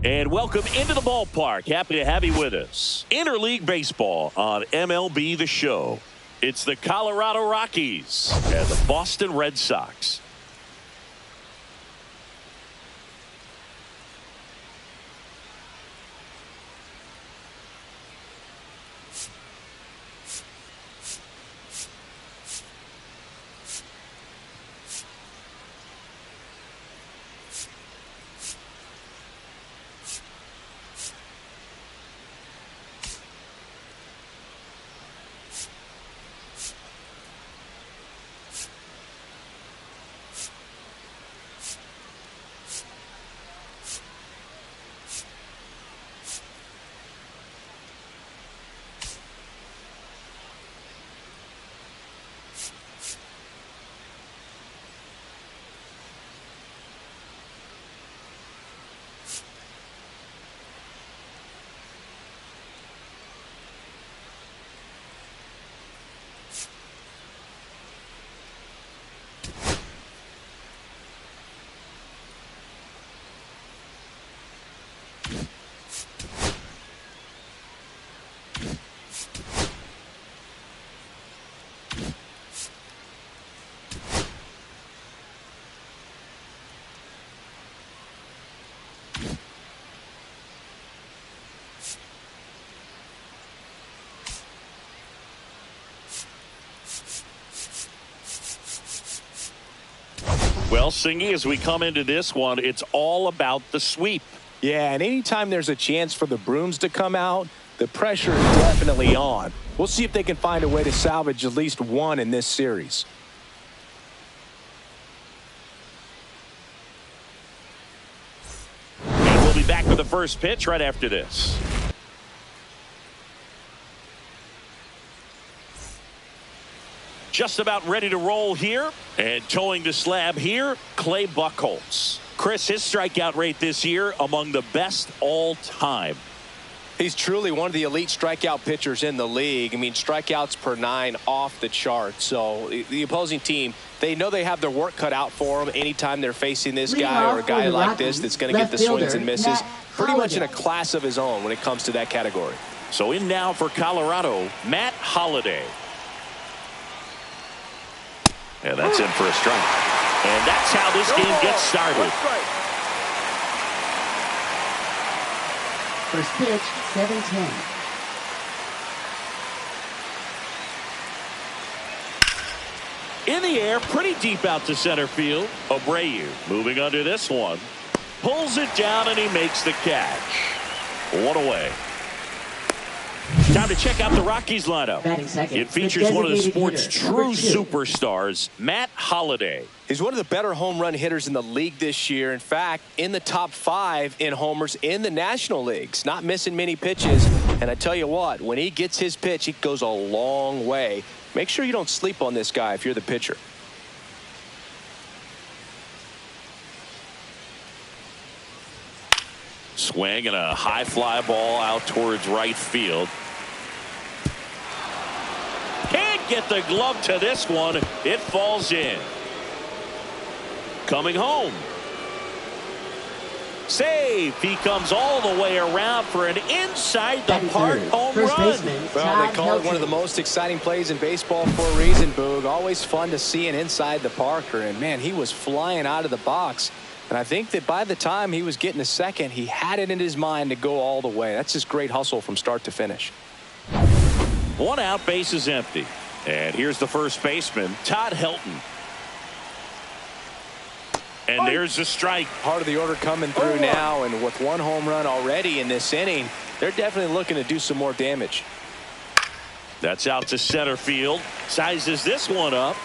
And welcome into the ballpark. Happy to have you with us. Interleague Baseball on MLB The Show. It's the Colorado Rockies and the Boston Red Sox. Well, Singy, as we come into this one, it's all about the sweep. Yeah, and anytime there's a chance for the brooms to come out, the pressure is definitely on. We'll see if they can find a way to salvage at least one in this series. And we'll be back with the first pitch right after this. Just about ready to roll here, and towing the slab here, Clay Buchholz. Chris, his strikeout rate this year among the best all time. He's truly one of the elite strikeout pitchers in the league. I mean, strikeouts per 9 off the chart. So the opposing team, they know they have their work cut out for them anytime they're facing this guy or a guy like this that's going to get the swings and misses. Pretty much in a class of his own when it comes to that category. So in now for Colorado, Matt Holliday. And that's in for a strike. And that's how this game gets started. First pitch, 7-10. In the air, pretty deep out to center field. Abreu moving under this one. Pulls it down and he makes the catch. One away. Time to check out the Rockies lineup. It features one of the sport's true superstars, Matt Holliday. He's one of the better home run hitters in the league this year. In fact, in the top 5 in homers in the National Leagues. Not missing many pitches. And I tell you what, when he gets his pitch, it goes a long way. Make sure you don't sleep on this guy if you're the pitcher. Swing and a high fly ball out towards right field. Can't get the glove to this one. It falls in. Coming home. Save. He comes all the way around for an inside the park home run. Well, they call it one of the most exciting plays in baseball for a reason, Boog. Always fun to see an inside the parker. And, man, he was flying out of the box. And I think that by the time he was getting a second, he had it in his mind to go all the way. That's just great hustle from start to finish. One out, base is empty. And here's the first baseman, Todd Helton. And there's a strike. Part of the order coming through now, and with one home run already in this inning, they're definitely looking to do some more damage. That's out to center field. Sizes this one up.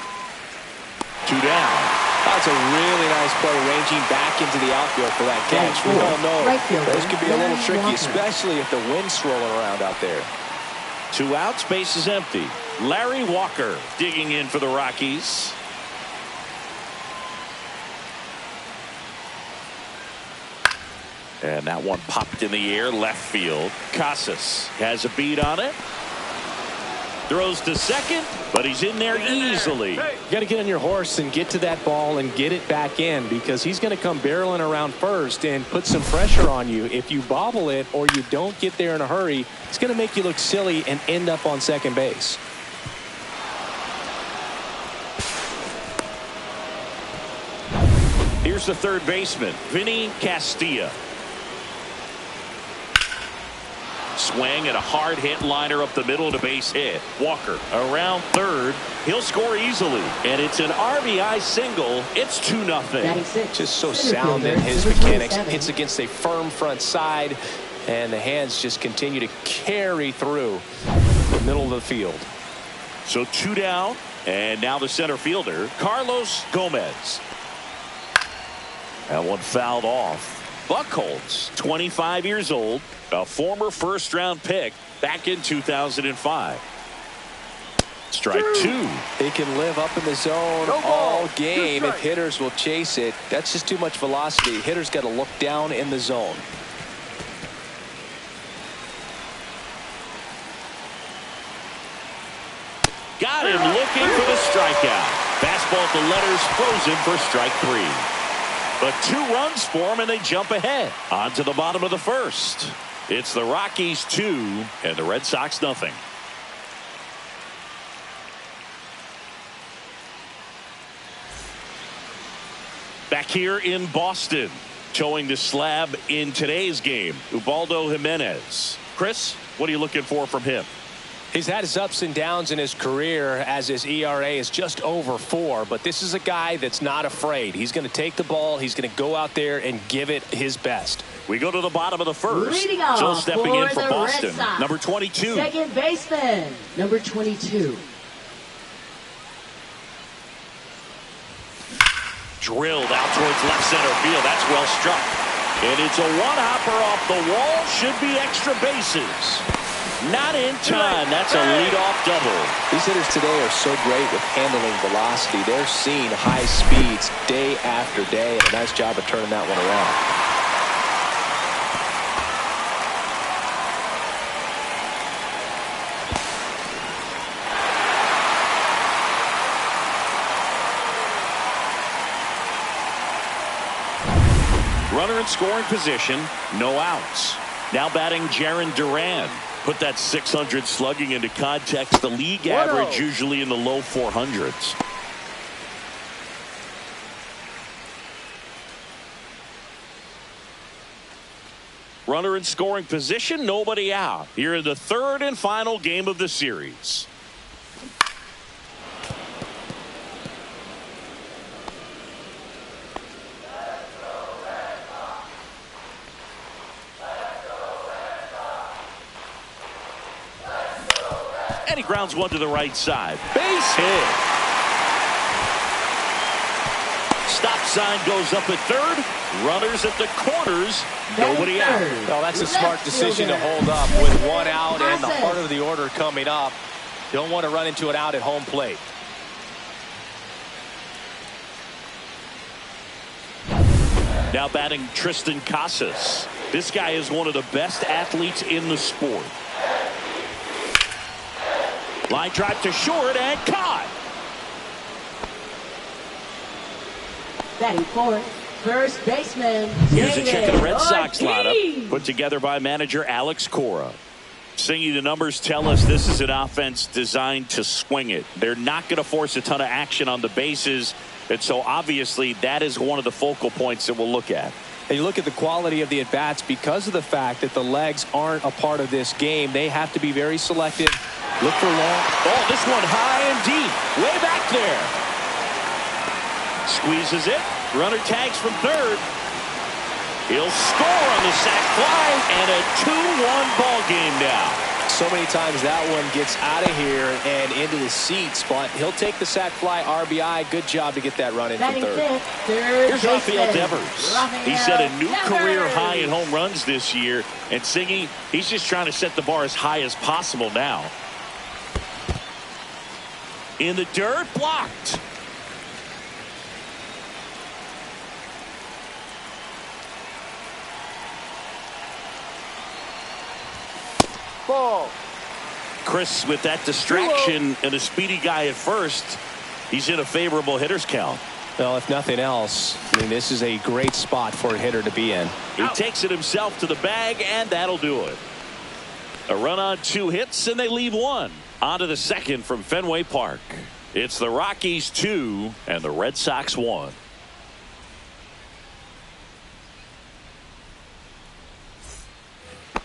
2 down. That's a really nice play, ranging back into the outfield for that catch. We all know those could be a little tricky, especially if the wind's swirling around out there. 2 outs, base is empty. Larry Walker digging in for the Rockies. And that one popped in the air, left field. Casas has a beat on it. Throws to second, but he's in there easily. You got to get on your horse and get to that ball and get it back in, because he's going to come barreling around first and put some pressure on you. If you bobble it or you don't get there in a hurry, it's going to make you look silly and end up on second base. Here's the third baseman, Vinny Castilla. Swing and a hard hit liner up the middle to base hit. Walker around third. He'll score easily. And it's an RBI single. It's 2-0. Just so sound in his mechanics. Hits against a firm front side, and the hands just continue to carry through the middle of the field. So 2 down, and now the center fielder, Carlos Gomez. That one fouled off. Buchholz, 25 years old, a former first-round pick back in 2005. Strike 2. They can live up in the zone all game if hitters will chase it. That's just too much velocity. Hitters got to look down in the zone. Got him looking for the strikeout. Fastball at the letters, frozen for strike 3. But 2 runs for him, and they jump ahead. On to the bottom of the first. It's the Rockies 2 and the Red Sox nothing. Back here in Boston, showing the slab in today's game, Ubaldo Jimenez. Chris, what are you looking for from him? He's had his ups and downs in his career, as his ERA is just over 4. But this is a guy that's not afraid. He's going to take the ball. He's going to go out there and give it his best. We go to the bottom of the first. So stepping in for Boston, number 22. Second baseman, number 22. Drilled out towards left center field. That's well struck. And it's a one-hopper off the wall. Should be extra bases. Not in time. That's a leadoff double. These hitters today are so great with handling velocity. They're seeing high speeds day after day, and a nice job of turning that one around. Runner in scoring position, no outs. Now batting Jarren Duran. Put that 600 slugging into context. The league average usually in the low 400s. Runner in scoring position, nobody out. Here in the third and final game of the series. And he grounds one to the right side. Base hit. Stop sign goes up at third. Runners at the corners. Nobody out. Well, that's a smart decision to hold up with 1 out and the heart of the order coming up. Don't want to run into an out at home plate. Now batting Tristan Casas. This guy is one of the best athletes in the sport. Line drive to short and caught. Batting fourth, first baseman. Here's a check of the Red Sox lineup put together by manager Alex Cora. Singy, the numbers tell us this is an offense designed to swing it. They're not going to force a ton of action on the bases, and so obviously that is one of the focal points that we'll look at. And you look at the quality of the at-bats because of the fact that the legs aren't a part of this game. They have to be very selective. Look for long. Oh, this one high and deep. Way back there. Squeezes it. Runner tags from third. He'll score on the sac fly, and a 2-1 ball game now. So many times that one gets out of here and into the seats, but he'll take the sac fly RBI. Good job to get that run in from third. Here's Rafael Devers. He set a new career high in home runs this year, and Singy, he's just trying to set the bar as high as possible now. In the dirt, blocked. Ball. Chris, with that distraction and a speedy guy at first, he's in a favorable hitter's count. Well, if nothing else, I mean, this is a great spot for a hitter to be in. He takes it himself to the bag, and that'll do it. A run on 2 hits, and they leave 1. On to the second from Fenway Park. It's the Rockies 2 and the Red Sox 1.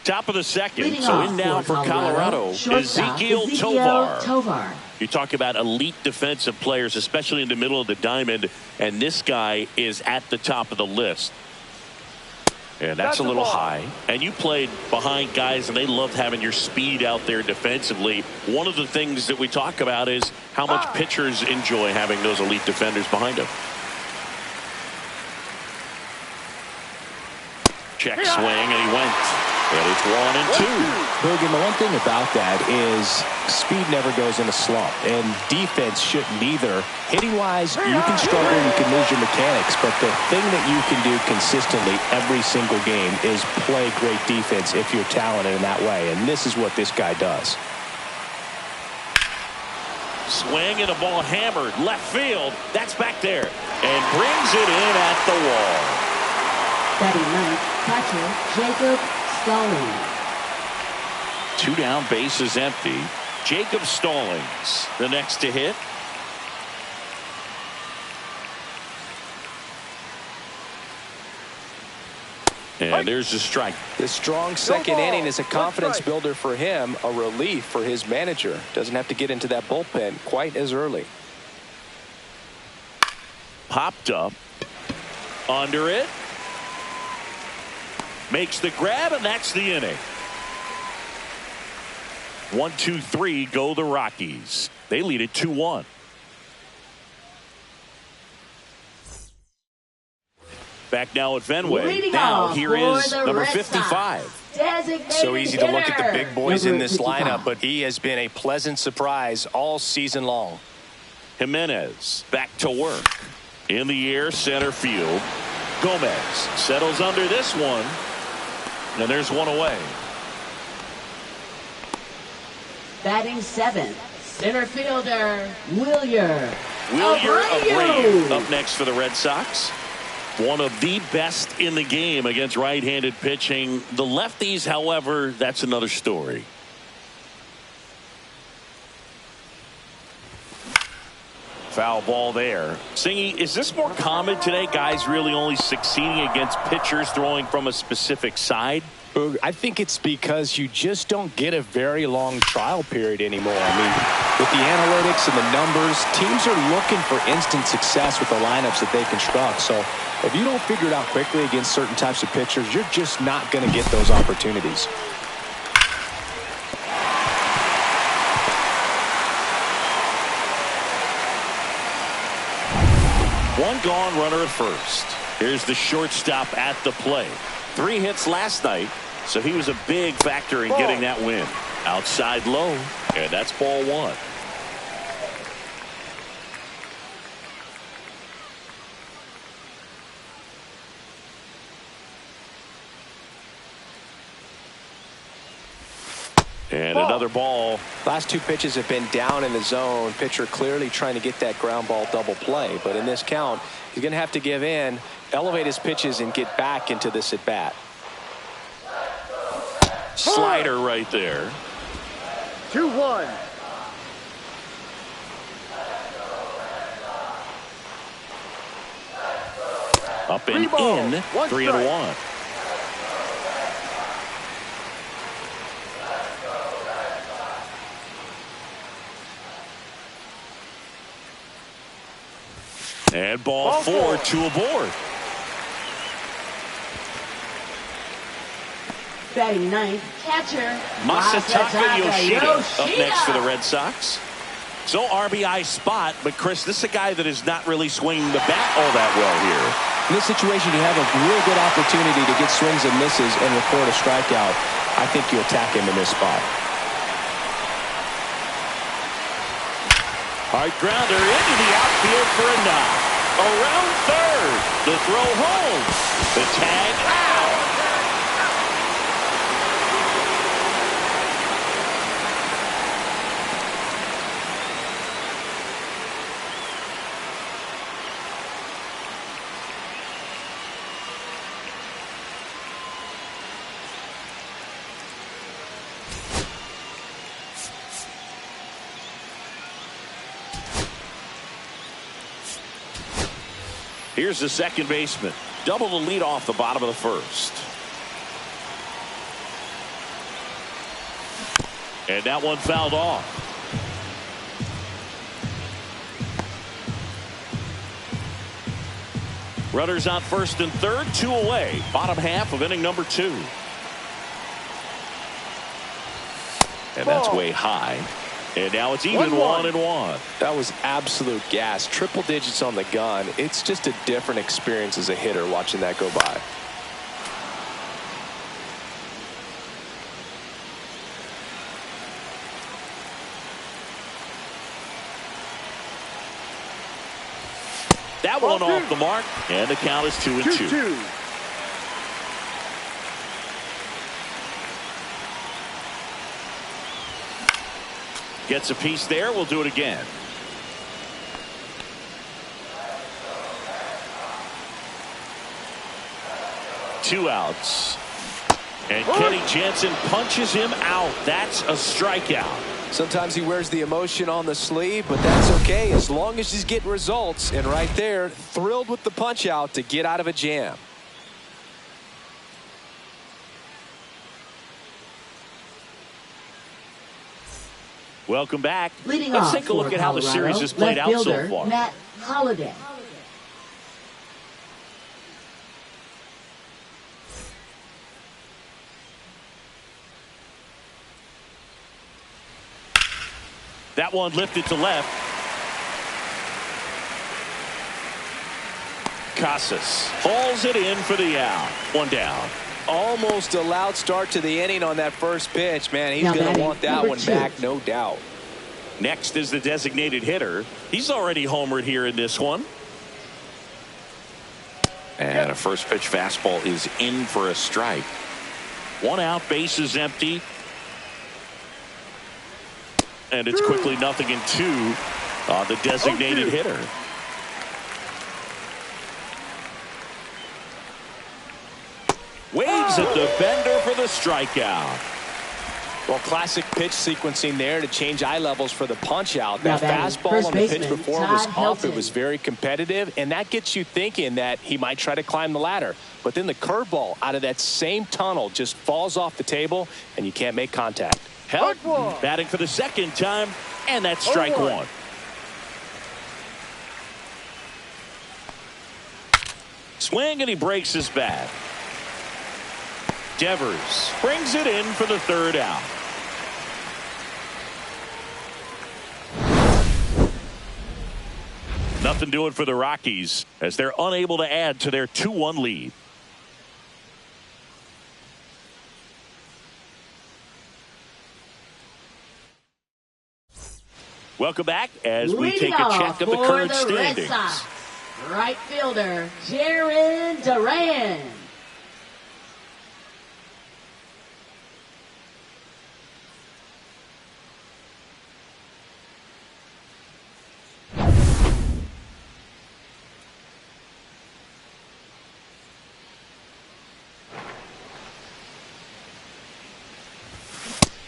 Top of the second. Leading So off in now for Colorado, Ezekiel Tovar. You talk about elite defensive players, especially in the middle of the diamond, and this guy is at the top of the list. And that's a little high. And you played behind guys, and they loved having your speed out there defensively. One of the things that we talk about is how much pitchers enjoy having those elite defenders behind them. Check swing, and he went. And it's 1-2. Hogan, the one thing about that is speed never goes in a slump, and defense shouldn't either. Hitting-wise, you can struggle, you can lose your mechanics, but the thing that you can do consistently every single game is play great defense if you're talented in that way, and this is what this guy does. Swing and a ball hammered left field. That's back there and brings it in at the wall. Batting ninth, catcher Jacob Stallings. 2 down, bases empty. Jacob Stallings, the next to hit. And there's a strike. This strong second inning is a confidence builder for him, a relief for his manager. Doesn't have to get into that bullpen quite as early. Popped up. Under it. Makes the grab, and that's the inning. 1-2-3 go the Rockies. They lead it 2-1. Back now at Fenway. Leading now off here for is the number Red 55. Designated So easy to look at the hitter. big boys in this 55. lineup, but he has been a pleasant surprise all season long. Jimenez back to work. In the air, center field. Gomez settles under this one. And there's one away. Batting seventh, center fielder Wilyer Abreu up next for the Red Sox. One of the best in the game against right-handed pitching. The lefties, however, that's another story. Foul ball there. Singy, is this more common today? Guys really only succeeding against pitchers throwing from a specific side? I think it's because you just don't get a very long trial period anymore. I mean, with the analytics and the numbers, teams are looking for instant success with the lineups that they construct. So if you don't figure it out quickly against certain types of pitchers, you're just not going to get those opportunities. One gone, runner at first. Here's the shortstop at the plate. 3 hits last night, so he was a big factor in getting that win. Outside low, and that's ball 1. And another ball. Last 2 pitches have been down in the zone. Pitcher clearly trying to get that ground ball double play. But in this count, he's going to have to give in, elevate his pitches, and get back into this at bat. Slider right there. 2-1. Up and Ball. in. 3-1. And ball 4, 2 aboard. Batting ninth, catcher Masataka Yoshida up next for the Red Sox. So RBI spot, but Chris, this is a guy that is not really swinging the bat all that well here. In this situation, you have a real good opportunity to get swings and misses and record a strikeout. I think you attack him in this spot. Hard grounder into the outfield for a knock. Around third. The throw home. The tag out. Here's the second baseman. Double the lead off the bottom of the first. And that one fouled off. Runners on first and third, 2 away. Bottom half of inning number 2. And that's way high. And now it's even 1-1. That was absolute gas. Triple digits on the gun. It's just a different experience as a hitter watching that go by. That one off the mark, and the count is 2-2. Gets a piece there. We'll do it again. Two outs. And Kenny Jansen punches him out. That's a strikeout. Sometimes he wears the emotion on the sleeve, but that's okay as long as he's getting results. And right there, thrilled with the punch out to get out of a jam. Welcome back. Leading Let's off take a look for at how the Colorado, series has played left out so fielder, far. Matt Holliday. That one lifted to left. Casas hauls it in for the out. One down. Almost a loud start to the inning on that first pitch. Man, he's going to want that one back, no doubt. Next is the designated hitter. He's already homered here in this one. And a first pitch fastball is in for a strike. One out, base is empty. And it's quickly 0-2 on the designated hitter. Waves at the bender for the strikeout. Well, classic pitch sequencing there to change eye levels for the punch out. That fastball on the pitch before was up. It was very competitive, and that gets you thinking that he might try to climb the ladder. But then the curveball out of that same tunnel just falls off the table, and you can't make contact. Help batting for the second time, and that's strike one. Swing, and he breaks his bat. Devers brings it in for the third out. Nothing doing for the Rockies as they're unable to add to their 2-1 lead. Welcome back as we take a check of the current standings. Right fielder, Jarren Duran.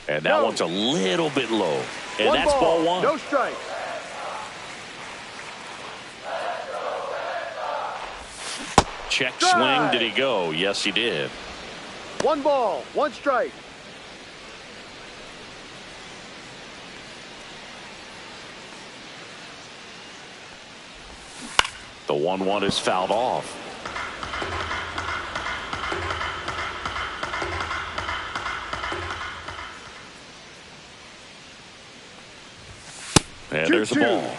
And that one's a little bit low. And that's ball one. No strike. Check swing. Did he go? Yes, he did. 1 ball, 1 strike. The 1-1 is fouled off. And there's a ball.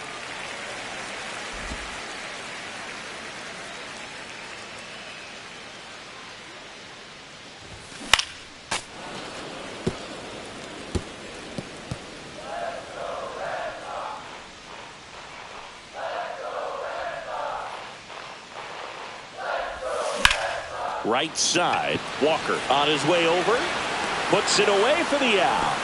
Right side, Walker on his way over, puts it away for the out.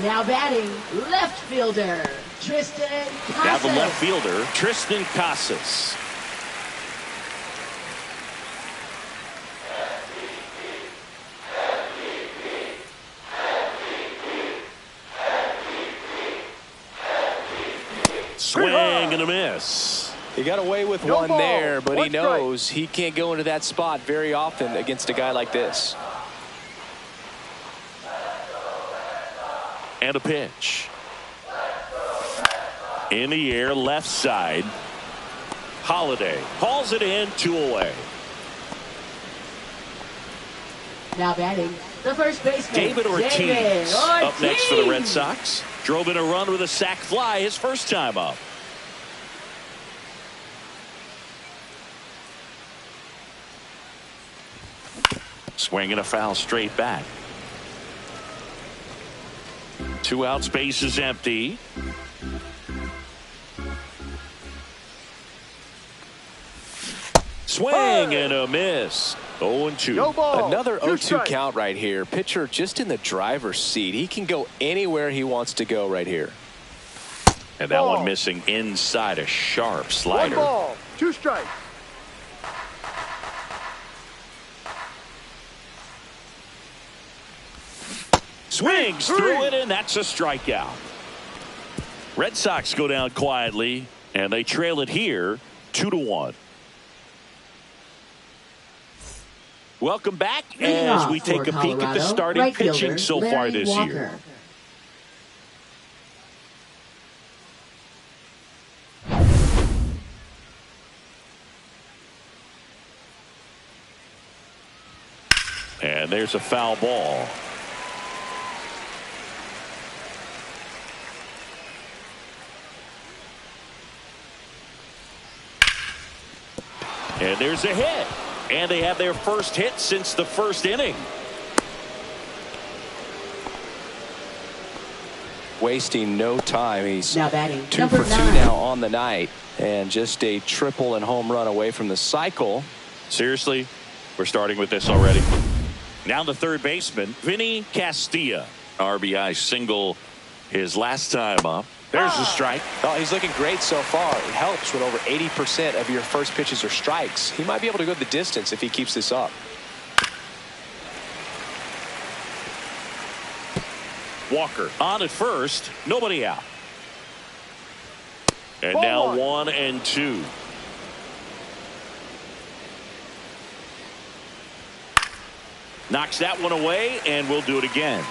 Now batting, left fielder, Tristan Casas. Now the left fielder, Tristan Casas. Swing and a miss. He got away with No one ball, there, but one he knows he can't go into that spot very often against a guy like this. And a pitch. In the air, left side. Holiday hauls it in, 2 away. Now batting, the first baseman, David Ortiz up next for the Red Sox. Drove in a run with a sac fly his first time up. Swinging a foul straight back. 2 outs, base is empty. Swing and a miss. 0-2. No ball. Another 2 0-2 strikes. count right here. Pitcher just in the driver's seat. He can go anywhere he wants to go right here. And that Ball. one missing inside, a sharp 1 slider. ball, 2 strikes. Swings through it, and that's a strikeout. Red Sox go down quietly, and they trail it here 2-1. Welcome back as we take a peek at the starting pitching so far this year. And there's a foul ball. And there's a hit. And they have their first hit since the first inning. Wasting no time. He's Now batting, 2 number for 2 9. now on the night. And just a triple and home run away from the cycle. Seriously, we're starting with this already. Now the third baseman, Vinny Castilla. RBI single his last time up. There's the strike. Oh, he's looking great so far. It helps when over 80% of your first pitches are strikes. He might be able to go the distance if he keeps this up. Walker on at first. Nobody out. And Ball now 1. 1-2. Knocks that one away, and we'll do it again.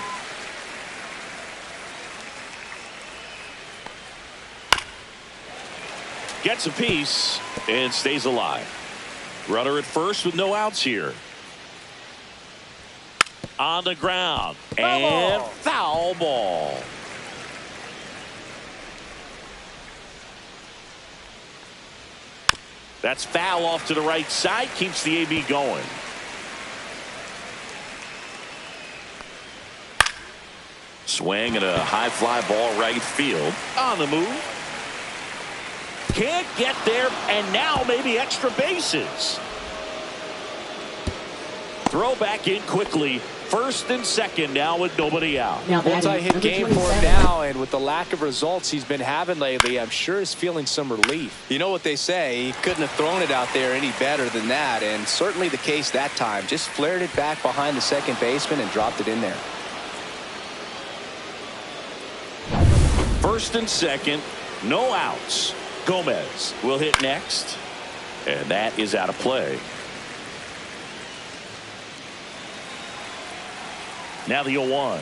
Gets a piece and stays alive. Runner at first with no outs here. On the ground. And foul ball. That's foul off to the right side. Keeps the AB going. Swing and a high fly ball right field. On the move. Can't get there, and now maybe extra bases. Throw back in quickly. First and second now with nobody out. Now batting, Multi-hit number game for him 27. now, and with the lack of results he's been having lately, I'm sure he's feeling some relief. You know what they say, he couldn't have thrown it out there any better than that, and certainly the case that time. Just flared it back behind the second baseman and dropped it in there. First and second, no outs. Gomez will hit next, and that is out of play. Now the 0-1.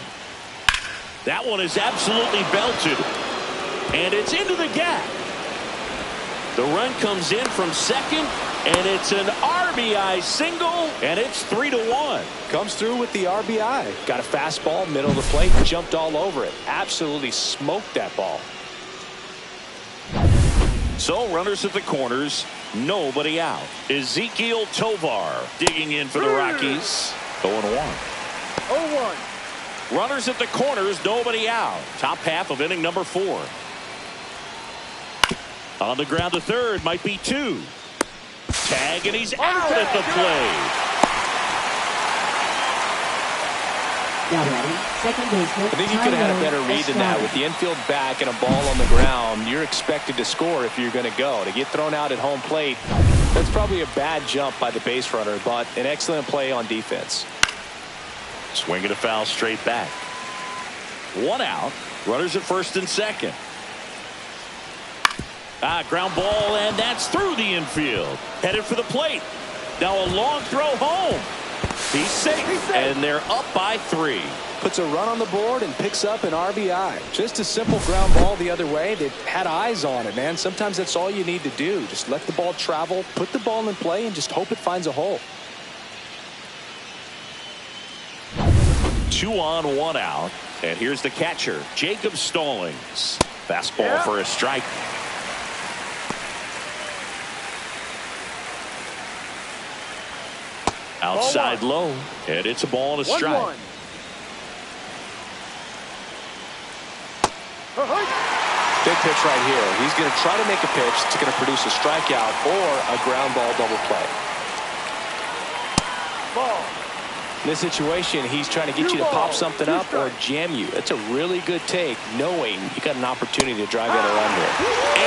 That one is absolutely belted, and it's into the gap. The run comes in from second, and it's an RBI single, and it's 3-1. Comes through with the RBI. Got a fastball, middle of the plate, jumped all over it. Absolutely smoked that ball. So runners at the corners, nobody out. Ezekiel Tovar digging in for the Rockies. 0-1. 0-1. Runners at the corners, nobody out. Top half of inning number 4. On the ground to third, might be 2. Tag, and he's out at the plate. Now batting, second baseman. I think you could have had a better read than that. With the infield back and a ball on the ground, you're expected to score if you're going to go. To get thrown out at home plate, that's probably a bad jump by the base runner, but an excellent play on defense. Swinging a foul straight back. 1 out. Runners at first and second. Ground ball, and that's through the infield. Headed for the plate. Now a long throw home. He's safe, and they're up by 3. Puts a run on the board and picks up an RBI. Just a simple ground ball the other way. They've had eyes on it, man. Sometimes that's all you need to do. Just let the ball travel, put the ball in play, and just hope it finds a hole. 2 on, 1 out. And here's the catcher, Jacob Stallings. Fastball for a strike. Outside low, and it's a ball and a strike. Big pitch right here. He's going to try to make a pitch that's going to produce a strikeout or a ground ball double play. Ball. In this situation, he's trying to get you to pop something up or jam you. That's a really good take, knowing you got an opportunity to drive in a run here.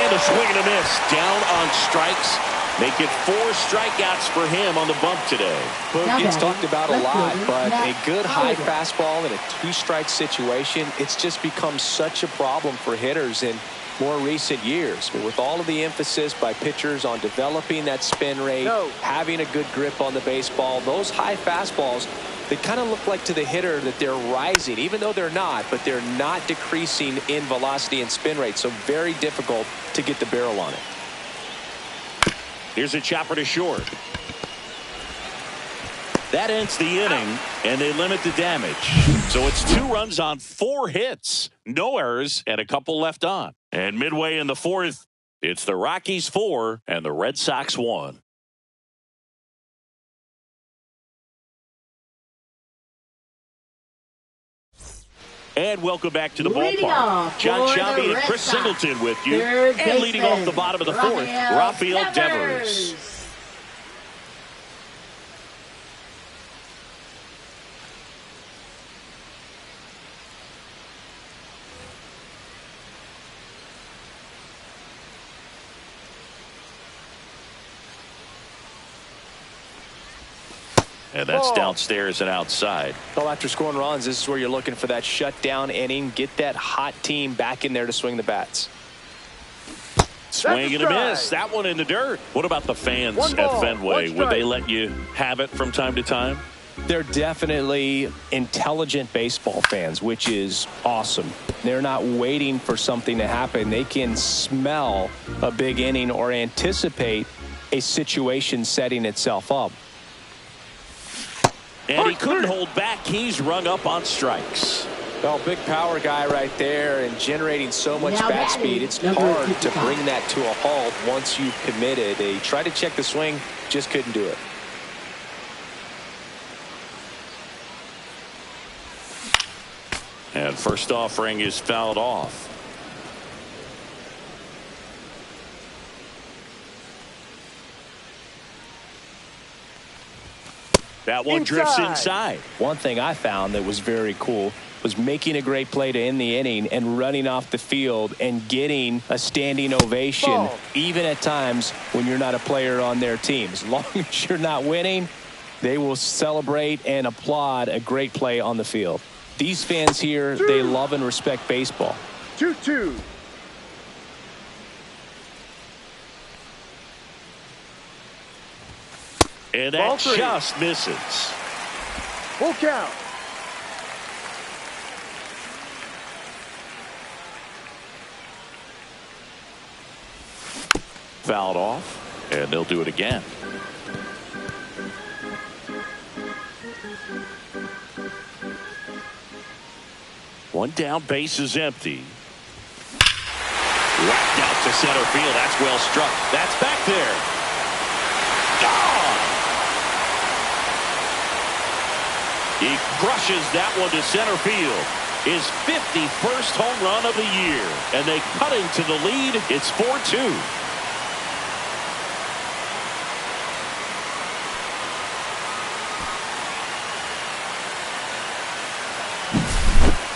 And a swing and a miss. Down on strikes. Make it 4 strikeouts for him on the bump today. Boog gets talked about a lot, but a good high fastball in a 2-strike situation, it's just become such a problem for hitters in more recent years. But with all of the emphasis by pitchers on developing that spin rate, having a good grip on the baseball, those high fastballs, they kind of look like to the hitter that they're rising, even though they're not, but they're not decreasing in velocity and spin rate. So very difficult to get the barrel on it. Here's a chopper to short. That ends the inning, and they limit the damage. So it's 2 runs on 4 hits. No errors, and a couple left on. And midway in the 4th, it's the Rockies 4 and the Red Sox 1. And welcome back to the ballpark. John Shelby and Chris Singleton with you. And leading off the bottom of the 4th, Rafael Devers. And that's downstairs and outside. Well, after scoring runs, this is where you're looking for that shutdown inning. Get that hot team back in there to swing the bats. Swing and a miss. That one in the dirt. What about the fans at Fenway? Would they let you have it from time to time? They're definitely intelligent baseball fans, which is awesome. They're not waiting for something to happen. They can smell a big inning or anticipate a situation setting itself up. And he couldn't hold back. He's rung up on strikes. Well, big power guy right there and generating so much bat speed. It's hard to bring that to a halt once you've committed. He tried to check the swing, just couldn't do it. And first offering is fouled off. That one drifts inside. One thing I found that was very cool was making a great play to end the inning and running off the field and getting a standing ovation, even at times when you're not a player on their team. As long as you're not winning, they will celebrate and applaud a great play on the field. These fans here, they love and respect baseball. 2-2. And that just misses. Full count. Fouled off, and they'll do it again. One down, base is empty. Whacked out to center field. That's well struck. That's back there. Gone! He crushes that one to center field. His 51st home run of the year. And they cut him to the lead. It's 4-2.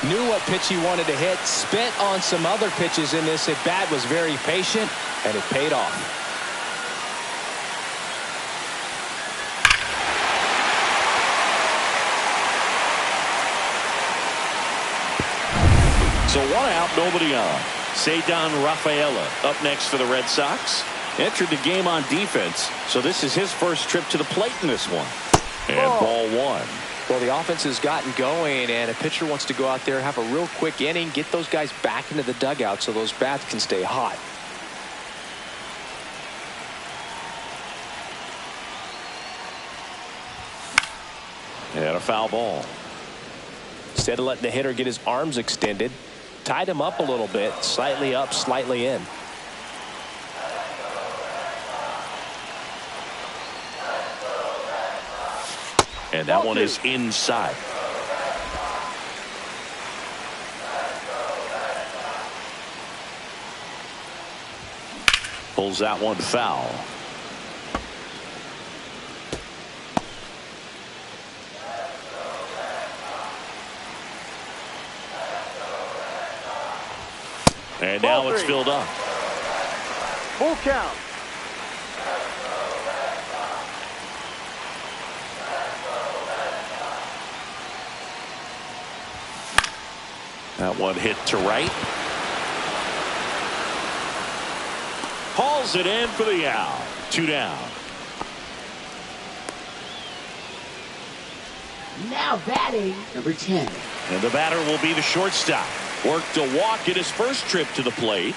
Knew what pitch he wanted to hit, spent on some other pitches in this at bat, was very patient, and it paid off. So 1 out, nobody on. Cedar Rafaela up next for the Red Sox. Entered the game on defense, so this is his first trip to the plate in this one. And ball one. Well, the offense has gotten going, and a pitcher wants to go out there, have a real quick inning, get those guys back into the dugout so those bats can stay hot. And a foul ball. Instead of letting the hitter get his arms extended, tied him up a little bit, slightly up, slightly in. And that one is inside. Pulls that one foul. And now it's filled up. Full count. That one hit to right. Hauls it in for the out. 2 down. Now batting, number 10. And the batter will be the shortstop. Worked a walk in his first trip to the plate.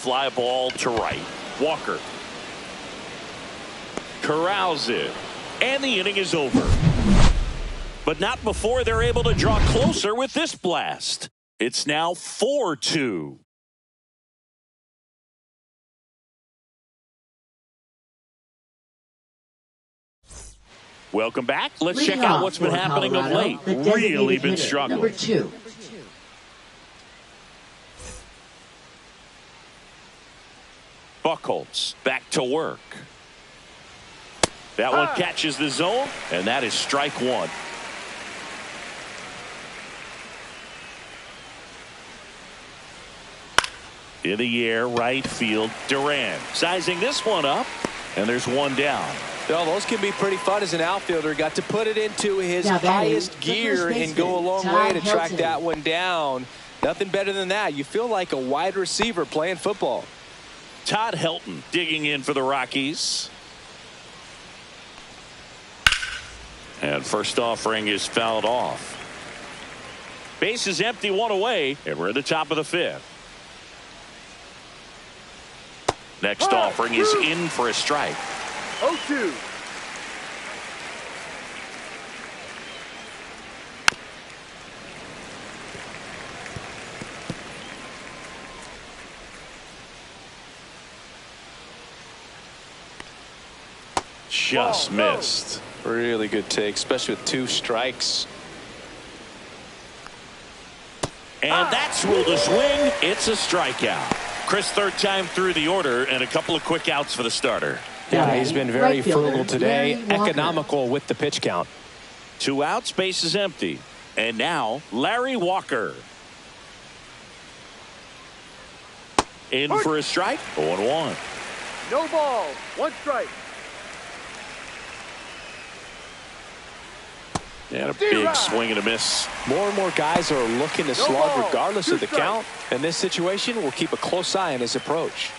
Fly ball to right. Walker corrals it. And the inning is over. But not before they're able to draw closer with this blast. It's now 4-2. Welcome back. Let's check out what's been happening of late. Really been struggling. Number 2. Buchholz back to work. That one catches the zone, and that is strike one. In the air, right field, Duran sizing this one up, and there's one down. Well, those can be pretty fun as an outfielder. Got to put it into his highest gear and go a long way to track that one down. Nothing better than that. You feel like a wide receiver playing football. Todd Helton digging in for the Rockies. And first offering is fouled off. Base is empty, one away, and we're at the top of the 5th. Next offering is in for a strike. 0-2. Just missed. Really good take, especially with 2 strikes. And that's ruled a swing. It's a strikeout. Chris, third time through the order, and a couple of quick outs for the starter. Yeah, he's been very frugal today, economical with the pitch count. 2 outs, base is empty. And now Larry Walker. In for a strike. 0-1. No ball. 1 strike. And a big swing and a miss. More and more guys are looking to slug regardless of the count. In this situation, we'll keep a close eye on his approach.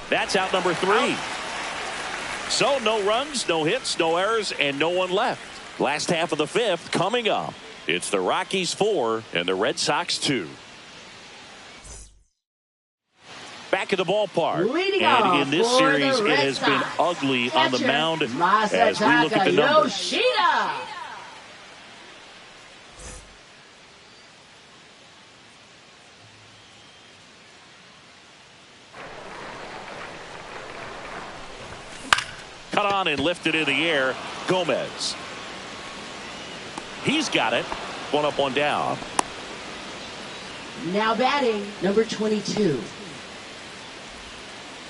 That's out number 3. So no runs, no hits, no errors, and no one left. Last half of the 5th coming up. It's the Rockies 4 and the Red Sox 2. Back at the ballpark. And in this series, it has been ugly on the mound as we look at the numbers. Yoshida. Cut on and lifted in the air. Gomez. He's got it. 1 up, 1 down. Now batting, number 22.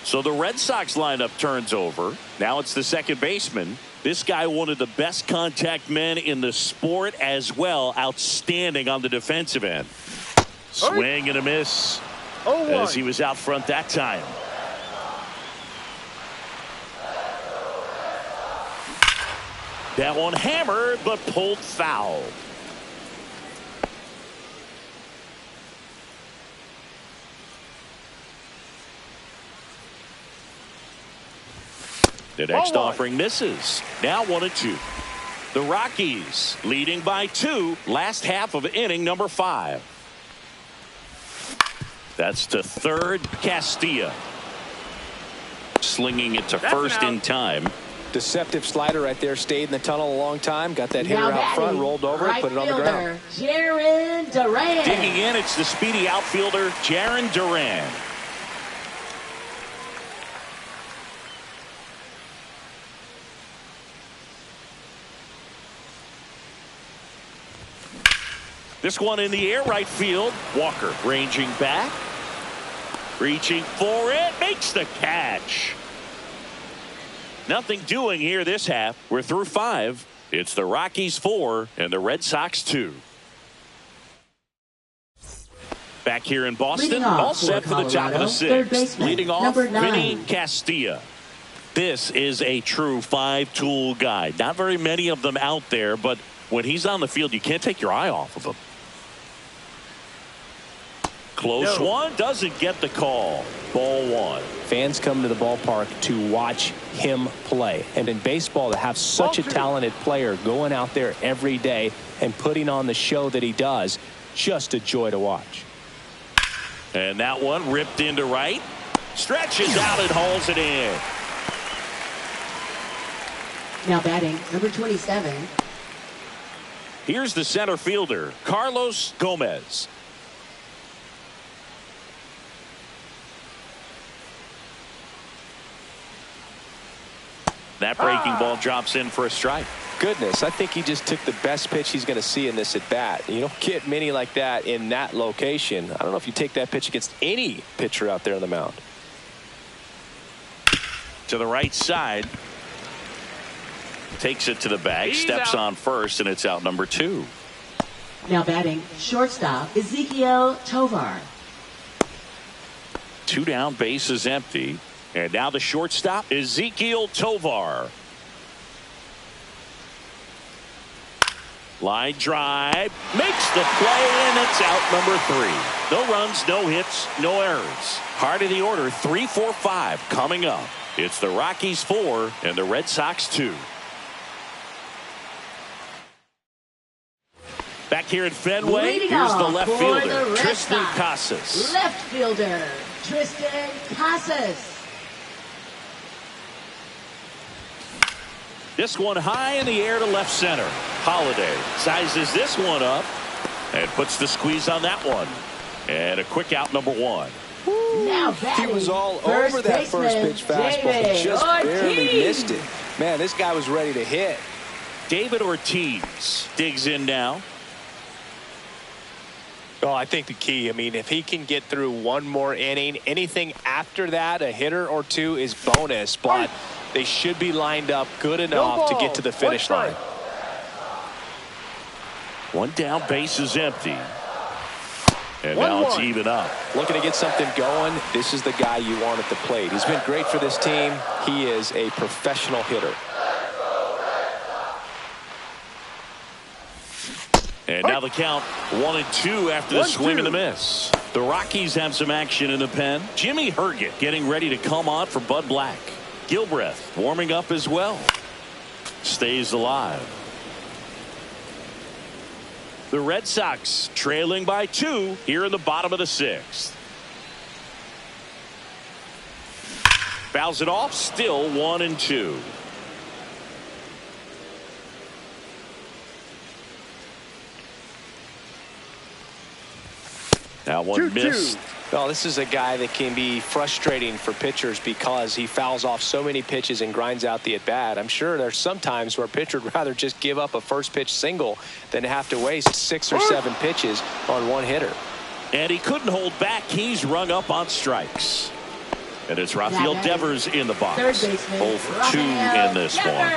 So the Red Sox lineup turns over. Now it's the second baseman. This guy, one of the best contact men in the sport as well. Outstanding on the defensive end. Swing and a miss as he was out front that time. That one hammered, but pulled foul. The next offering misses. Now 1-2. The Rockies leading by 2. Last half of inning number 5. That's to third. Castilla slinging it to first in time. Deceptive slider right there. Stayed in the tunnel a long time. Got that hitter out front. Rolled over it. Put it on the ground. Jaron Duran. Digging in, it's the speedy outfielder Jaron Duran. This one in the air, right field. Walker ranging back. Reaching for it. Makes the catch. Nothing doing here this half. We're through 5. It's the Rockies 4 and the Red Sox 2. Back here in Boston, all set for the top of the 6th. Leading off, Vinny Castilla. This is a true 5-tool guy. Not very many of them out there, but when he's on the field, you can't take your eye off of him. Close one, doesn't get the call. Ball 1. Fans come to the ballpark to watch him play. And in baseball, to have such a talented player going out there every day and putting on the show that he does, just a joy to watch. And that one ripped into right. Stretches out and hauls it in. Now batting, number 27. Here's the center fielder, Carlos Gomez. That breaking ball drops in for a strike. Goodness, I think he just took the best pitch he's going to see in this at bat. You don't get many like that in that location. I don't know if you take that pitch against any pitcher out there on the mound. To the right side. Takes it to the bag, steps on first, and it's out number 2. Now batting, shortstop, Ezekiel Tovar. 2 down, base is empty. And now the shortstop, Ezekiel Tovar. Line drive, makes the play, and it's out number 3. No runs, no hits, no errors. Heart of the order, 3, 4, 5 coming up. It's the Rockies 4 and the Red Sox 2. Back here at Fenway, Leading here's the off left for fielder, the Red Tristan Sox. Casas. Left fielder, Tristan Casas. This one high in the air to left center. Holiday sizes this one up and puts the squeeze on that one. And a quick out, number 1. Now He batting, was all first over that first baseman, pitch fastball. David Just barely Ortiz. missed it. Man, this guy was ready to hit. David Ortiz digs in now. Oh, I think the key, I mean, if he can get through one more inning, anything after that, a hitter or 2 is bonus. But they should be lined up good enough to get to the finish line. 1 down, base is empty. And now it's even up. Looking to get something going. This is the guy you want at the plate. He's been great for this team. He is a professional hitter. And now the count 1-2 after the swing and the miss. The Rockies have some action in the pen. Jimmy Herget getting ready to come on for Bud Black. Gilbreth warming up as well. Stays alive. The Red Sox trailing by 2 here in the bottom of the 6th. Fouls it off, still 1-2. Now one missed. Well, this is a guy that can be frustrating for pitchers because he fouls off so many pitches and grinds out the at-bat. I'm sure there's some times where a pitcher would rather just give up a first pitch single than have to waste 6 or 7 pitches on one hitter. And he couldn't hold back. He's rung up on strikes. And it's Rafael Devers in the box. 0 for 2 in this one.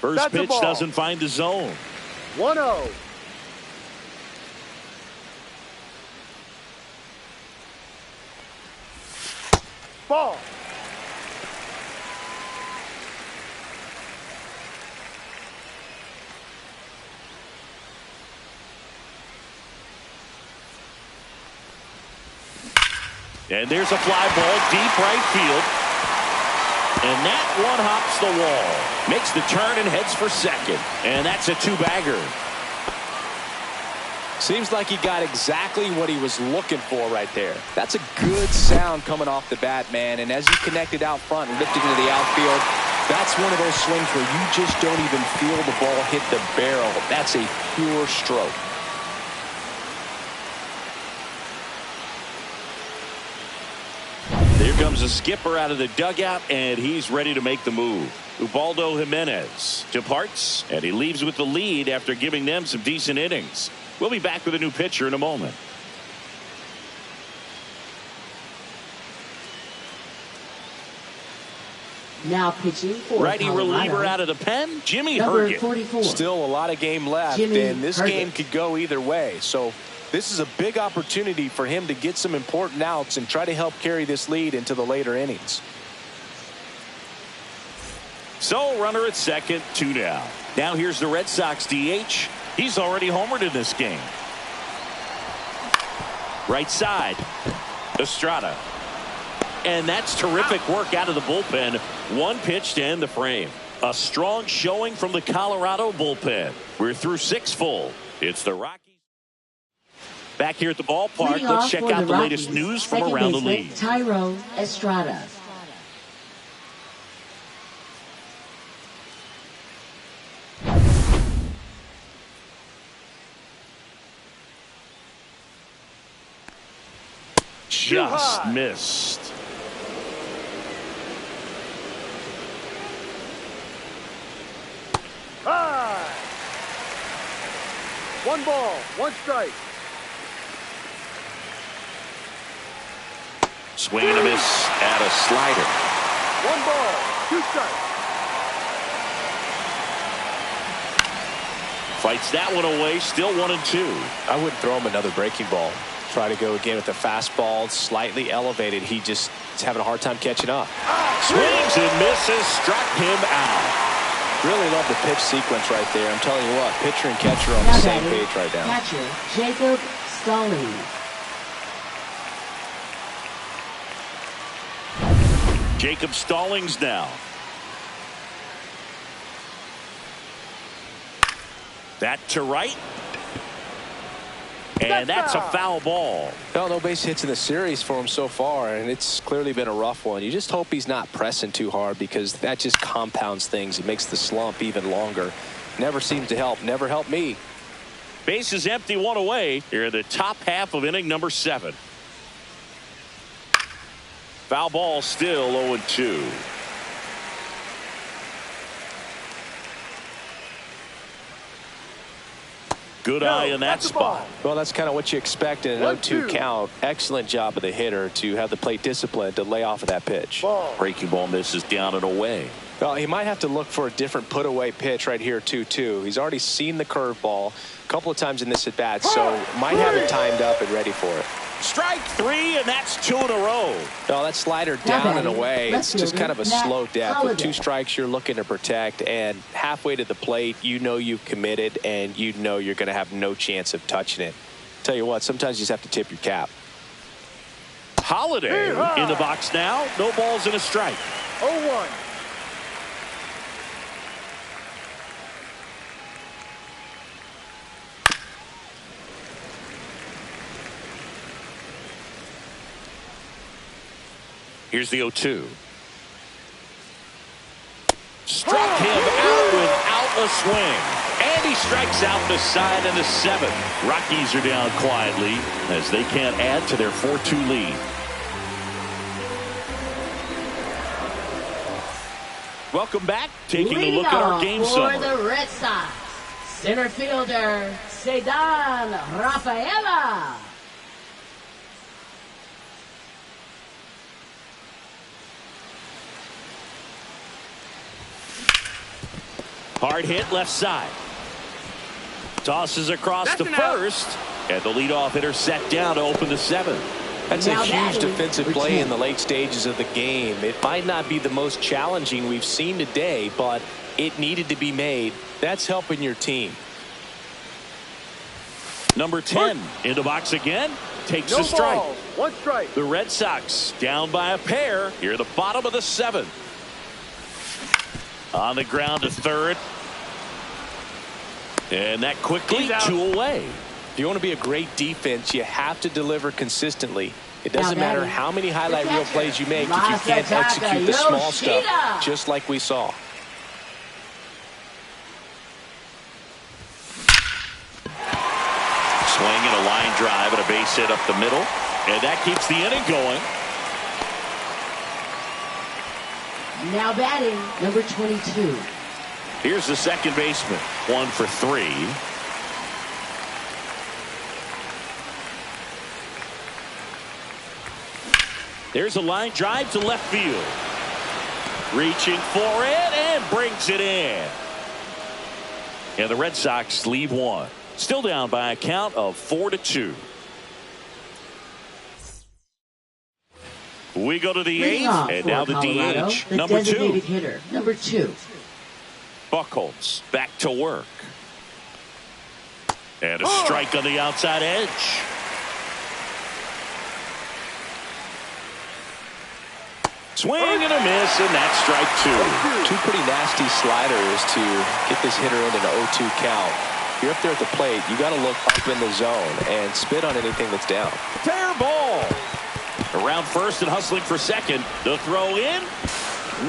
First pitch doesn't find the zone. 1-0. Ball. And there's a fly ball deep right field. And that one hops the wall. Makes the turn and heads for second. And that's a two-bagger. Seems like he got exactly what he was looking for right there. That's a good sound coming off the bat, man. And as you connected out front and lifted into the outfield, that's one of those swings where you just don't even feel the ball hit the barrel. That's a pure stroke. Here comes a skipper out of the dugout, and he's ready to make the move. Ubaldo Jimenez departs, and he leaves with the lead after giving them some decent innings. We'll be back with a new pitcher in a moment. Now pitching for Righty Colorado, reliever out of the pen, Jimmy number Herget. 44. Still a lot of game left, Jimmy and this Herget. game could go either way. So this is a big opportunity for him to get some important outs and try to help carry this lead into the later innings. So runner at second, 2 down. Now here's the Red Sox DH. He's already homered in this game. Right side, Estrada. And that's terrific work out of the bullpen. One pitch to end the frame. A strong showing from the Colorado bullpen. We're through 6 full. It's the Rockies. Back here at the ballpark, Leading let's off check for out the Rockies, latest news from second around the baseman, league. Thairo Estrada. Just high. missed. High. 1 ball, 1 strike. Swing and a miss at a slider. 1 ball, 2 strikes. Fights that one away, still 1-2. I wouldn't throw him another breaking ball. Try to go again with the fastball, slightly elevated. He just is having a hard time catching up. Swings and misses, struck him out. Really love the pitch sequence right there. I'm telling you what, pitcher and catcher on Now the same batting, page right now. catcher Jacob Stallings. Jacob Stallings now. That to right. And that's a foul ball. Well, no base hits in the series for him so far, and it's clearly been a rough one. You just hope he's not pressing too hard because that just compounds things. It makes the slump even longer. Never seems to help. Never helped me. Base is empty, 1 away. Here in the top half of inning number 7. Foul ball, still 0-2. Good eye in that that's the ball. spot. Well, that's kind of what you expect in an 0-2 count. Excellent job of the hitter to have the plate discipline to lay off of that pitch. Ball. Breaking ball misses down and away. Well, he might have to look for a different put-away pitch right here, 2-2. He's already seen the curveball a couple of times in this at-bat, so might have it timed up and ready for it. Strike 3, and that's 2 in a row. No, that slider Now down and batting, away. left It's just fielder, kind of a Matt slow death. With Holliday. 2 strikes, you're looking to protect, and halfway to the plate, you know you've committed, and you know you're going to have no chance of touching it. Tell you what, sometimes you just have to tip your cap. Holiday in the box now. No balls and a strike. 0-1. Here's the 0-2. Struck him out without a swing. And he strikes out the side in the 7th. Rockies are down quietly as they can't add to their 4-2 lead. Welcome back. Taking a Leading look at our off game for summary. the Red Sox, center fielder Cedar Rafaela. Hard hit left side. Tosses across That's to an out. first. And the leadoff hitter set down to open the 7th. That's a Now huge batting, defensive number play 10. in the late stages of the game. It might not be the most challenging we've seen today, but it needed to be made. That's helping your team. Number 10 in the box again. Takes No a strike. balls. One strike. The Red Sox down by a pair here at the bottom of the 7th. On the ground to third. And that quickly 2 away. If you want to be a great defense, you have to deliver consistently. It doesn't Now matter batting, how many highlight the reel catcher, plays you make if you can't Masataka execute the small Yoshida. stuff, just like we saw. Swinging a line drive and a base hit up the middle. And that keeps the inning going. Now batting, number 22. Here's the second baseman. 1 for 3. There's a line drive to left field. Reaching for it and brings it in. And the Red Sox leave 1. Still down by a count of 4-2. We go to the 8th, and now the Colorado, DH, the number 2. designated hitter, number 2. Buchholz back to work. And a strike on the outside edge. Swing and a miss, and that's strike 2. Two pretty nasty sliders to get this hitter in an 0-2 count. If you're up there at the plate, you got to look up in the zone and spit on anything that's down. Fair ball. Around first and hustling for second. The throw in.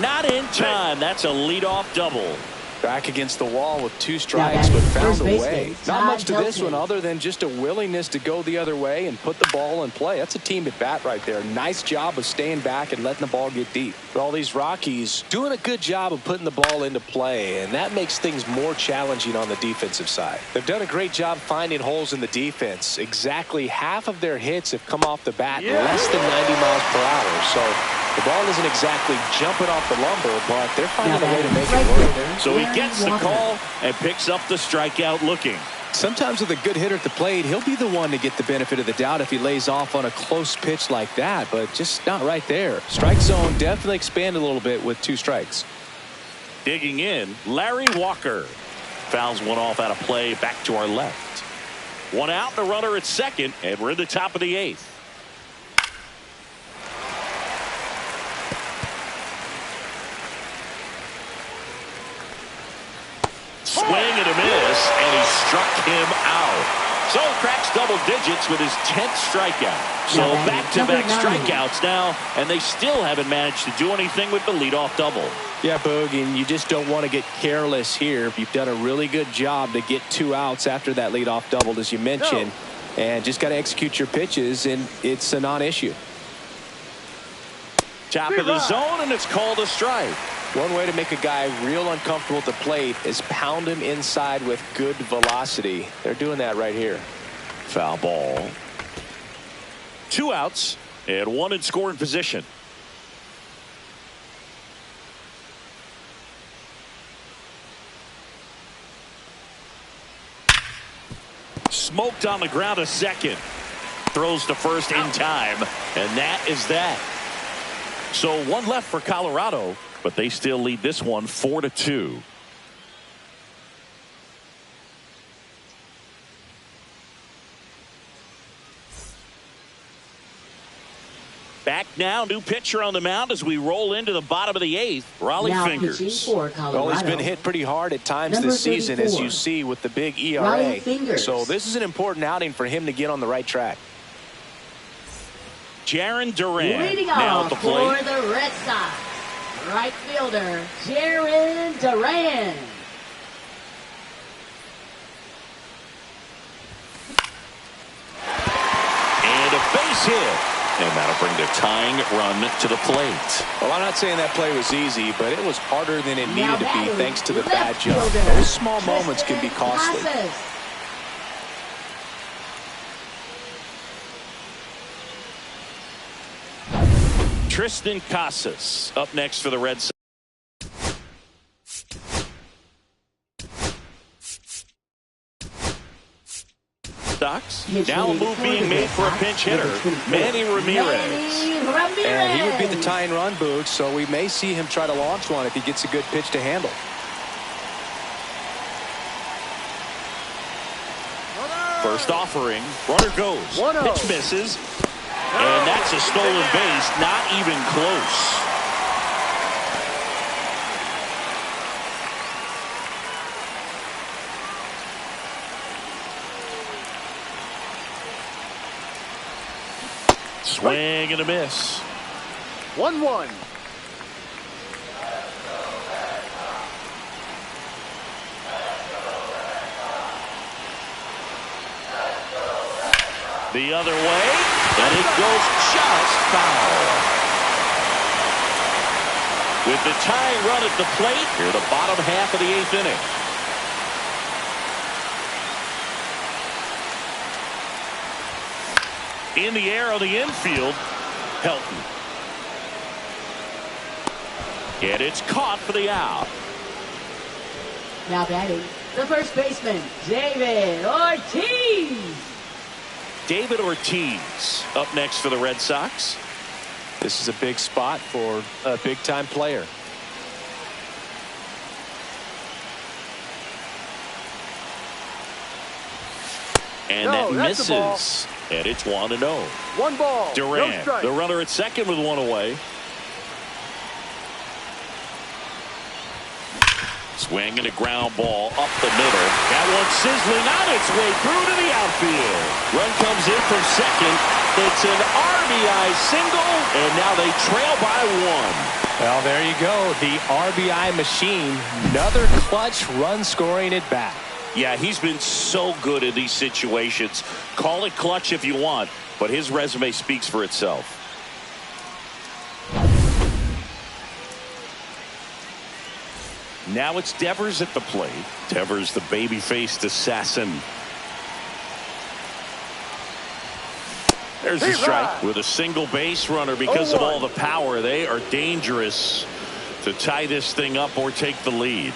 Not in time. That's a leadoff double. Back against the wall with 2 strikes, but found a way. Not much to this one other than just a willingness to go the other way and put the ball in play. That's a team at bat right there. Nice job of staying back and letting the ball get deep. But all these Rockies doing a good job of putting the ball into play, and that makes things more challenging on the defensive side. They've done a great job finding holes in the defense. Exactly half of their hits have come off the bat less than 90 miles per hour. So the ball isn't exactly jumping off the lumber, but they're finding a way to make it work. So he gets the call and picks up the strikeout looking. Sometimes with a good hitter at the plate, he'll be the one to get the benefit of the doubt if he lays off on a close pitch like that, but just not right there. Strike zone definitely expanded a little bit with 2 strikes. Digging in, Larry Walker. Fouls one off out of play back to our left. 1 out, the runner at second, and we're in the top of the 8th. Swing and a miss, and he struck him out. So cracks double digits with his 10th strikeout. So back-to-back strikeouts now, and they still haven't managed to do anything with the leadoff double. Yeah, Boog, and you just don't want to get careless here. You've done a really good job to get 2 outs after that leadoff double, as you mentioned, and just got to execute your pitches, and it's a non-issue. Top of the zone, and it's called a strike. One way to make a guy real uncomfortable at the plate is pound him inside with good velocity. They're doing that right here. Foul ball. 2 outs and 1 in scoring position. Smoked on the ground to second. Throws to first in time, and that is that. So 1 left for Colorado, but they still lead this one 4-2. Back now, new pitcher on the mound as we roll into the bottom of the 8th. Raleigh Now Fingers. pitching for Colorado. Well, he's been hit pretty hard at times Number this season, as 34. you see with the big ERA. Raleigh Fingers. So this is an important outing for him to get on the right track. Jaron Duran Leading now off at the for plate. the Red Sox, right fielder Jaron Duran. And a base hit. And that'll bring the tying run to the plate. Well, I'm not saying that play was easy, but it was harder than it needed to be thanks to the bad left jump. fielder, Those small moments can be costly. Casas. Tristan Casas up next for the Red Sox. The Sox. Now a move being made for a pinch hitter, Manny Ramirez. And he would be the tying run, Boog, so we may see him try to launch one if he gets a good pitch to handle. First offering, runner goes. 1-0. Pitch misses, and that's a stolen base, not even close. Swing and a miss. 1-1. The other way, and it goes just foul. With the tying run at the plate, here the bottom half of the 8th inning. In the air on the infield, Helton. And it's caught for the out. Now batting, the first baseman, David Ortiz. David Ortiz up next for the Red Sox. This is a big spot for a big-time player. And that misses. And it's 1-0. 1 ball. Durant, no strike. the runner at second with one away. Swing and a ground ball up the middle. That one sizzling on its way through to the outfield. Run comes in from second. It's an RBI single, and now they trail by 1. Well, there you go. The RBI machine. Another clutch run scoring at bat. Yeah, he's been so good in these situations. Call it clutch if you want, but his resume speaks for itself. Now it's Devers at the plate. Devers, the baby-faced assassin. There's a strike with a single base runner. Because of all the power, they are dangerous to tie this thing up or take the lead.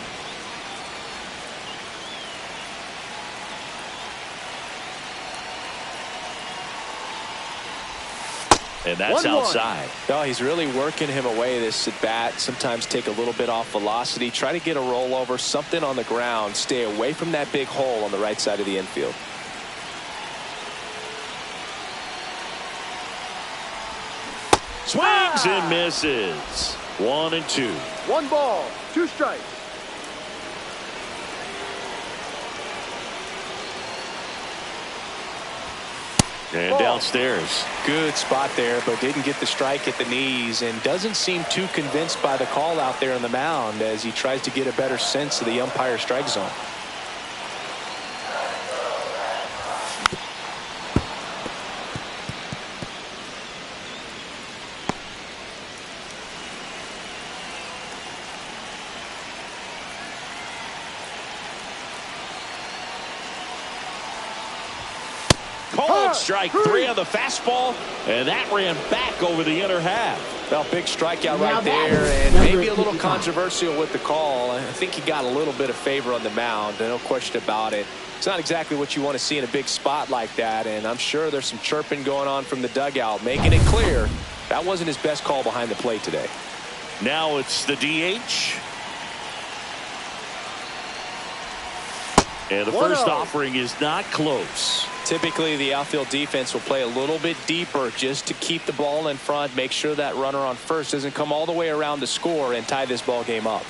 And that's outside. No, he's really working him away this at bat. Sometimes take a little bit off velocity. Try to get a rollover, something on the ground. Stay away from that big hole on the right side of the infield. Swings and misses. 1-2. 1 ball. 2 strikes. And downstairs. Good spot there, but didn't get the strike at the knees, and doesn't seem too convinced by the call out there on the mound as he tries to get a better sense of the umpire strike zone. Strike 3 on the fastball, and that ran back over the inner half. Well, big strikeout right there, and maybe a little controversial with the call. I think he got a little bit of favor on the mound, no question about it. It's not exactly what you want to see in a big spot like that, and I'm sure there's some chirping going on from the dugout, making it clear that wasn't his best call behind the plate today. Now it's the DH. And the first offering is not close. Typically, the outfield defense will play a little bit deeper just to keep the ball in front, make sure that runner on first doesn't come all the way around to score and tie this ball game up.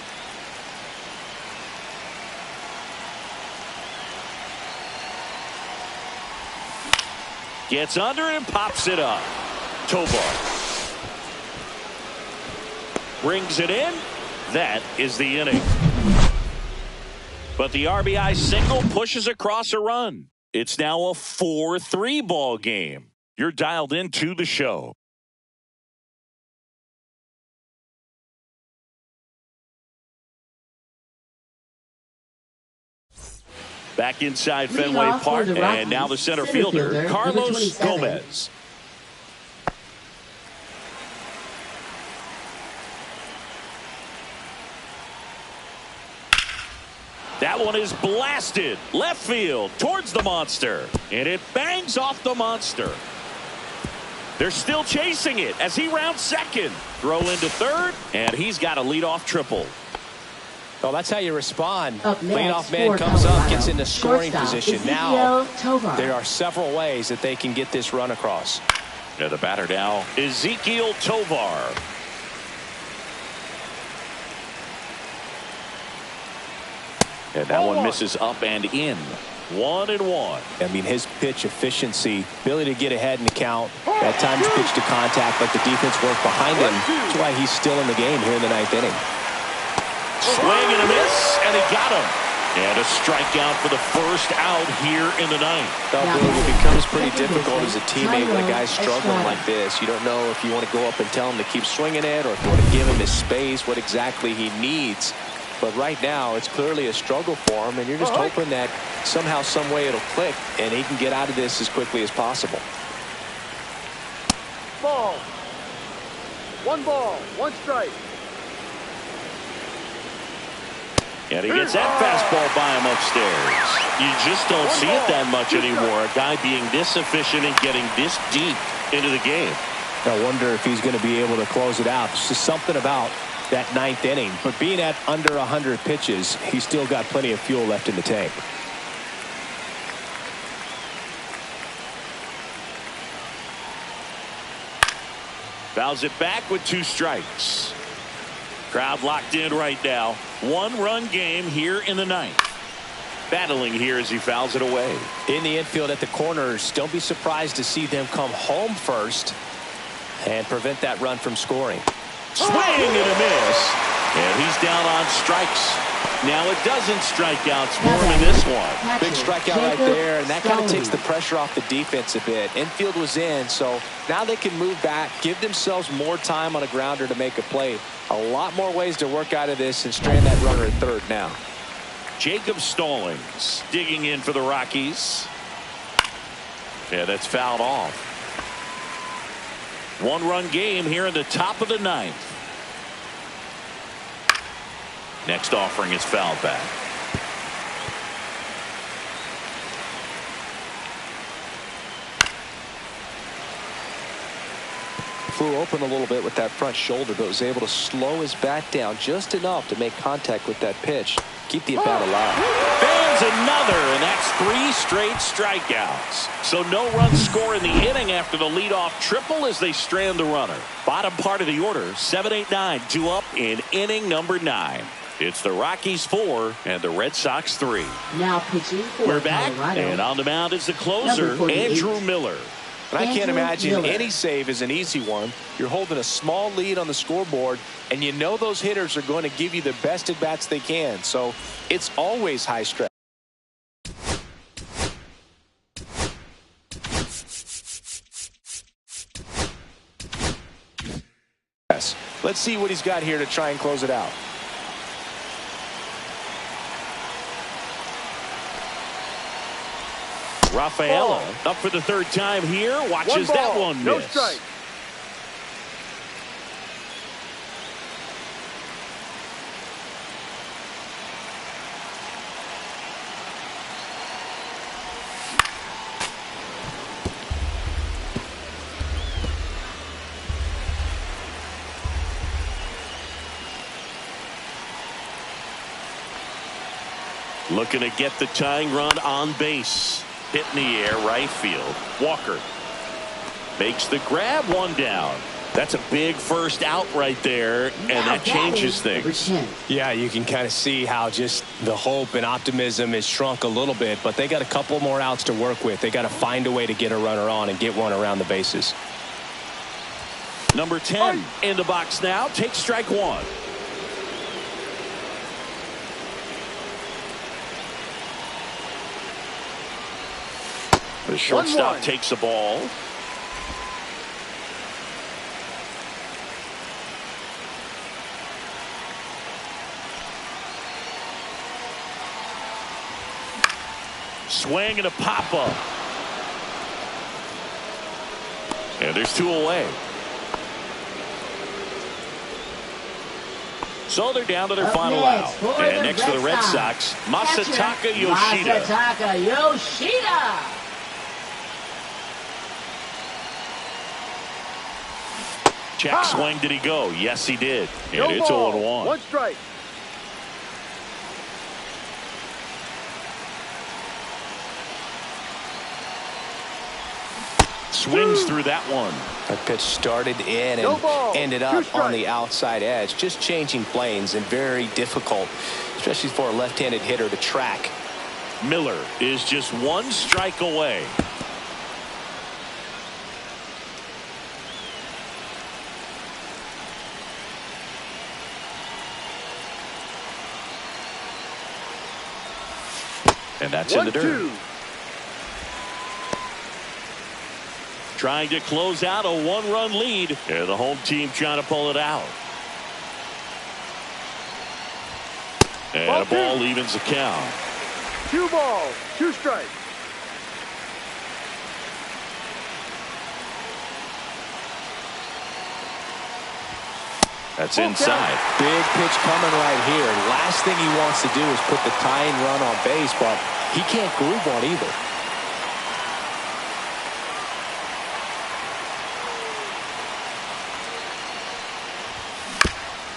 Gets under and pops it up. Tovar brings it in. That is the inning. But the RBI single pushes across a run. It's now a 4-3 ball game. You're dialed into the show. Back inside Fenway Park, and now the center fielder, Carlos Gomez. That one is blasted left field towards the monster, and it bangs off the monster. They're still chasing it as he rounds second. Throw into third, and he's got a leadoff triple. Well, that's how you respond. Up next, Leadoff man for comes up, Colorado, gets into scoring shortstop position. Now, Tovar. there are several ways that they can get this run across. Yeah, the batter now, Ezekiel Tovar. And that one misses up and in. 1-1. I mean, his pitch efficiency, ability to get ahead in the count, at times pitch to contact, but the defense worked behind him. That's why he's still in the game here in the ninth inning. Swing and a miss, and he got him. And a strikeout for the first out here in the ninth. Well, Billy, it becomes pretty difficult as a teammate when a guy's struggling like this. You don't know if you want to go up and tell him to keep swinging it or if you want to give him his space, what exactly he needs. But right now, it's clearly a struggle for him, and you're just hoping that somehow, some way it'll click, and he can get out of this as quickly as possible. Ball. 1 ball, 1 strike. And he gets that fastball by him upstairs. You just don't see it that much anymore. A guy being this efficient and getting this deep into the game. I wonder if he's going to be able to close it out. It's just something about that ninth inning. But being at under 100 pitches, he's still got plenty of fuel left in the tank. Fouls it back with 2 strikes. Crowd locked in right now. 1-run game here in the ninth. Battling here as he fouls it away. In the infield at the corners, don't be surprised to see them come home first and prevent that run from scoring. Swing and a miss. And he's down on strikes. Now a dozen strikeouts for him in this one. Big strikeout right there, and that kind of takes the pressure off the defense a bit. Infield was in, so now they can move back, give themselves more time on a grounder to make a play. A lot more ways to work out of this and strand that runner at third now. Jacob Stallings digging in for the Rockies. Yeah, that's fouled off. 1-run game here in the top of the ninth. Next offering is fouled back. Flew open a little bit with that front shoulder, but was able to slow his bat down just enough to make contact with that pitch. Keep the at-bat alive. Fans another, and that's 3 straight strikeouts. So no run score in the inning after the leadoff triple as they strand the runner. Bottom part of the order, 7, 8, 9, 2 up in inning number 9. It's the Rockies 4 and the Red Sox 3. Now pitching for We're back, Colorado. and on the mound is the closer, Andrew Miller. And I can't Andrew imagine Miller. any save is an easy one. You're holding a small lead on the scoreboard, and you know those hitters are going to give you the best at-bats they can. So it's always high stress. Let's see what he's got here to try and close it out. Rafaela up for the 3rd time here. Watches that one no miss. strike. Looking to get the tying run on base. Hit in the air, right field. Walker makes the grab, 1 down. That's a big first out right there, and that changes things. Yeah, you can kind of see how just the hope and optimism is shrunk a little bit, but they got a couple more outs to work with. They got to find a way to get a runner on and get one around the bases. Number 10 in the box now. Takes strike 1. The shortstop 1-1. takes the ball. Swing and a pop-up. And there's 2 away. So they're down to their Up final next out. for And the next to the Red Sox, Masataka catcher, Yoshida. Masataka Yoshida. Check swing, did he go? Yes, he did. And No it's ball. 0-1. One strike. Swings through that one. That pitch started in and No ball. ended Two up strikes. on the outside edge. Just changing planes and very difficult, especially for a left-handed hitter to track. Miller is just one strike away. And that's in the dirt. 1-2. Trying to close out a one-run lead. And the home team trying to pull it out. And a ball evens the count. 2 balls, 2 strikes. That's inside. Big pitch coming right here. Last thing he wants to do is put the tying run on base, but he can't groove one either.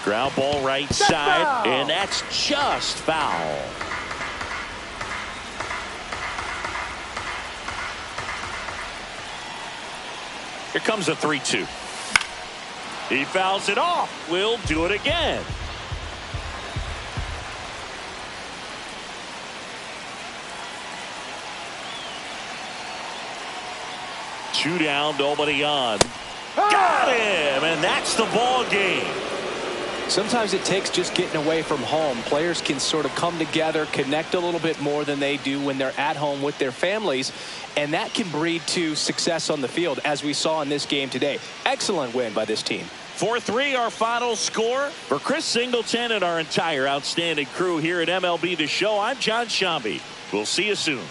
Ground ball right side, and that's just foul. Here comes a 3-2. He fouls it off. We'll do it again. Two down, nobody on. Got him, and that's the ball game. Sometimes it takes just getting away from home. Players can sort of come together, connect a little bit more than they do when they're at home with their families, and that can breed to success on the field, as we saw in this game today. Excellent win by this team. 4-3 our final score. For Chris Singleton and our entire outstanding crew here at MLB The Show, I'm John Shambi. We'll see you soon.